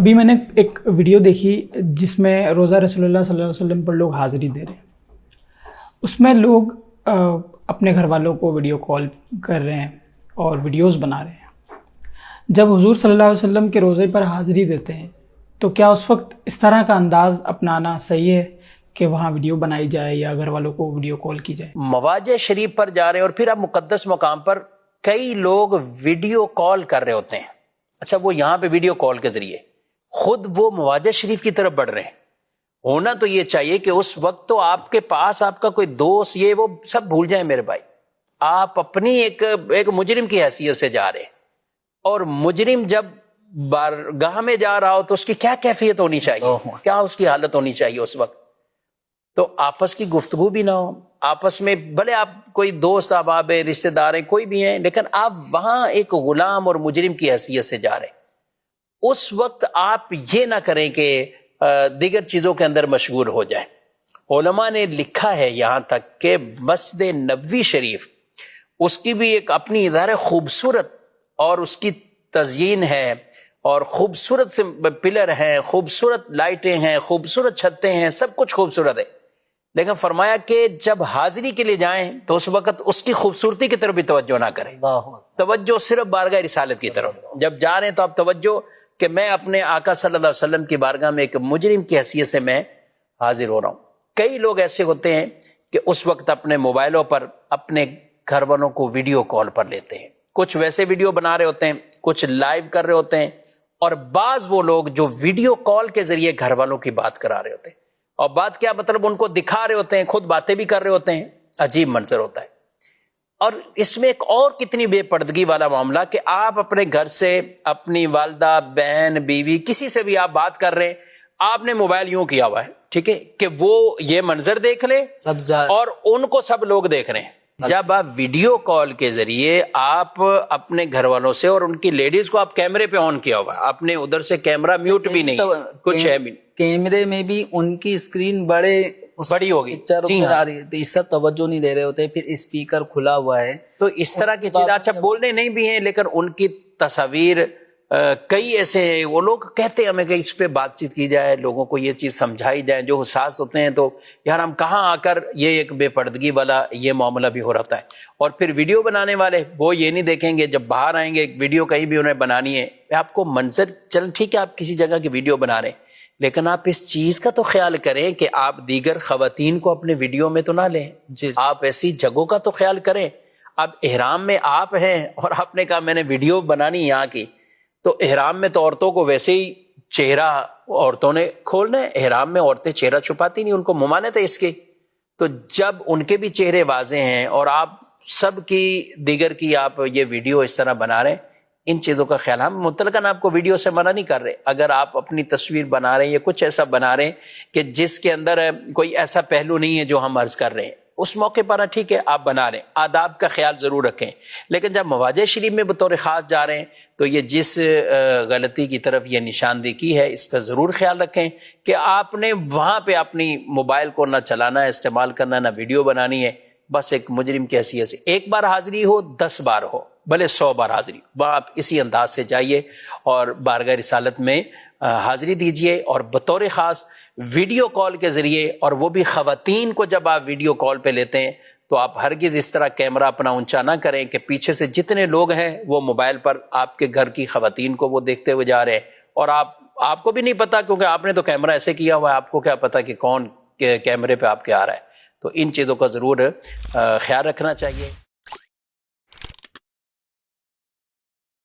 ابھی میں نے ایک ویڈیو دیکھی جس میں روزہ رسول اللہ صلی اللہ علیہ وسلم پر لوگ حاضری دے رہے ہیں. اس میں لوگ اپنے گھر والوں کو ویڈیو کال کر رہے ہیں اور ویڈیوز بنا رہے ہیں. جب حضور صلی اللہ علیہ وسلم کے روزے پر حاضری دیتے ہیں تو کیا اس وقت اس طرح کا انداز اپنانا صحیح ہے کہ وہاں ویڈیو بنائی جائے یا گھر والوں کو ویڈیو کال کی جائے؟ مواجع شریف پر جا رہے ہیں اور پھر اب مقدس مقام پر کئی لوگ ویڈیو کال کر رہے ہوتے ہیں. اچھا، وہ یہاں پہ ویڈیو کال کے ذریعے خود وہ مواجع شریف کی طرف بڑھ رہے ہیں. ہونا تو یہ چاہیے کہ اس وقت تو آپ کے پاس آپ کا کوئی دوست یہ وہ سب بھول جائیں میرے بھائی. آپ اپنی ایک مجرم کی حیثیت سے جا رہے ہیں، اور مجرم جب بارگاہ میں جا رہا ہو تو اس کی کیا کیفیت ہونی چاہیے، کیا اس کی حالت ہونی چاہیے اس وقت. تو آپس کی گفتگو بھی نہ ہو، آپس میں بھلے آپ کوئی دوست احباب ہیں، رشتہ دار ہیں، کوئی بھی ہیں، لیکن آپ وہاں ایک غلام اور مجرم کی حیثیت سے جا رہے ہیں. اس وقت آپ یہ نہ کریں کہ دیگر چیزوں کے اندر مشغول ہو جائیں. علماء نے لکھا ہے یہاں تک کہ مسجد نبوی شریف اس کی بھی ایک اپنی ادارہ خوبصورت اور اس کی تزئین ہے، اور خوبصورت سے پلر ہیں، خوبصورت لائٹیں ہیں، خوبصورت چھتیں ہیں، سب کچھ خوبصورت ہے. لیکن فرمایا کہ جب حاضری کے لیے جائیں تو اس وقت اس کی خوبصورتی کی طرف بھی توجہ نہ کریں، توجہ صرف بارگاہ رسالت کی طرف. جب جا رہے ہیں تو آپ توجہ کہ میں اپنے آقا صلی اللہ علیہ وسلم کی بارگاہ میں ایک مجرم کی حیثیت سے میں حاضر ہو رہا ہوں. کئی لوگ ایسے ہوتے ہیں کہ اس وقت اپنے موبائلوں پر اپنے گھر والوں کو ویڈیو کال پر لیتے ہیں. کچھ ویسے ویڈیو بنا رہے ہوتے ہیں، کچھ لائیو کر رہے ہوتے ہیں، اور بعض وہ لوگ جو ویڈیو کال کے ذریعے گھر والوں کی بات کرا رہے ہوتے ہیں. اور بات کیا مطلب، ان کو دکھا رہے ہوتے ہیں، خود باتیں بھی کر رہے ہوتے ہیں. عجیب منظر ہوتا ہے. اور اس میں ایک اور کتنی بے پردگی والا معاملہ کہ آپ اپنے گھر سے اپنی والدہ، بہن، بیوی، کسی سے بھی آپ بات کر رہے ہیں، آپ نے موبائل یوں کیا ہوا ہے، ٹھیک ہے، کہ وہ یہ منظر دیکھ لے اور ان کو سب لوگ دیکھ رہے ہیں. جب آپ ویڈیو کال کے ذریعے آپ اپنے گھر والوں سے، اور ان کی لیڈیز کو آپ کیمرے پہ آن کیا ہوا، آپ نے ادھر سے کیمرہ میوٹ بھی نہیں، کچھ ہے بھی، کیمرے میں بھی ان کی اسکرین بڑی ہوگی، آ رہی ہے تو اس سے توجہ نہیں دے رہے ہوتے، پھر اسپیکر کھلا ہوا ہے. تو اس طرح کی چیز اچھا بولنے نہیں بھی ہیں، لیکن ان کی تصاویر کئی ایسے ہیں، وہ لوگ کہتے ہیں ہمیں کہ اس پہ بات چیت کی جائے، لوگوں کو یہ چیز سمجھائی جائے. جو حساس ہوتے ہیں تو یار ہم کہاں آ کر یہ ایک بے پردگی والا یہ معاملہ بھی ہو رہتا ہے. اور پھر ویڈیو بنانے والے وہ یہ نہیں دیکھیں گے، جب باہر آئیں گے ایک ویڈیو کہیں بھی انہیں بنانی ہے، آپ کو منظر چل ٹھیک ہے آپ کسی جگہ کی ویڈیو بنا رہے ہیں، لیکن آپ اس چیز کا تو خیال کریں کہ آپ دیگر خواتین کو اپنے ویڈیو میں تو نہ لیں. آپ ایسی جگہوں کا تو خیال کریں. اب احرام میں آپ ہیں اور آپ نے کہا میں نے ویڈیو بنانی یہاں کی، تو احرام میں تو عورتوں کو ویسے ہی چہرہ عورتوں نے کھولنا ہے. احرام میں عورتیں چہرہ چھپاتی نہیں، ان کو ممانعت ہے اس کی. تو جب ان کے بھی چہرے واضح ہیں اور آپ سب کی دیگر کی آپ یہ ویڈیو اس طرح بنا رہے ہیں، ان چیزوں کا خیال. ہم مطلقاً آپ کو ویڈیو سے منع نہیں کر رہے. اگر آپ اپنی تصویر بنا رہے ہیں یا کچھ ایسا بنا رہے ہیں کہ جس کے اندر کوئی ایسا پہلو نہیں ہے جو ہم عرض کر رہے ہیں، اس موقع پر ٹھیک ہے آپ بنا رہے ہیں، آداب کا خیال ضرور رکھیں. لیکن جب مواجع شریف میں بطور خاص جا رہے ہیں تو یہ جس غلطی کی طرف یہ نشاندہی کی ہے، اس پہ ضرور خیال رکھیں کہ آپ نے وہاں پہ اپنی موبائل کو نہ چلانا ہے، استعمال کرنا، نہ ویڈیو بنانی ہے. بس ایک مجرم کی حیثیت سے ایک بار حاضری ہو، 10 بار ہو، بھلے 100 بار حاضری، وہاں آپ اسی انداز سے جائیے اور بارگاہ رسالت میں حاضری دیجئے. اور بطور خاص ویڈیو کال کے ذریعے، اور وہ بھی خواتین کو جب آپ ویڈیو کال پہ لیتے ہیں تو آپ ہرگز اس طرح کیمرہ اپنا اونچا نہ کریں کہ پیچھے سے جتنے لوگ ہیں وہ موبائل پر آپ کے گھر کی خواتین کو وہ دیکھتے ہوئے جا رہے ہیں، اور آپ کو بھی نہیں پتا کیونکہ آپ نے تو کیمرہ ایسے کیا ہوا ہے، آپ کو کیا پتا کہ کون کیمرے پہ آپ کے آ رہا ہے. تو ان چیزوں کا ضرور خیال رکھنا چاہیے.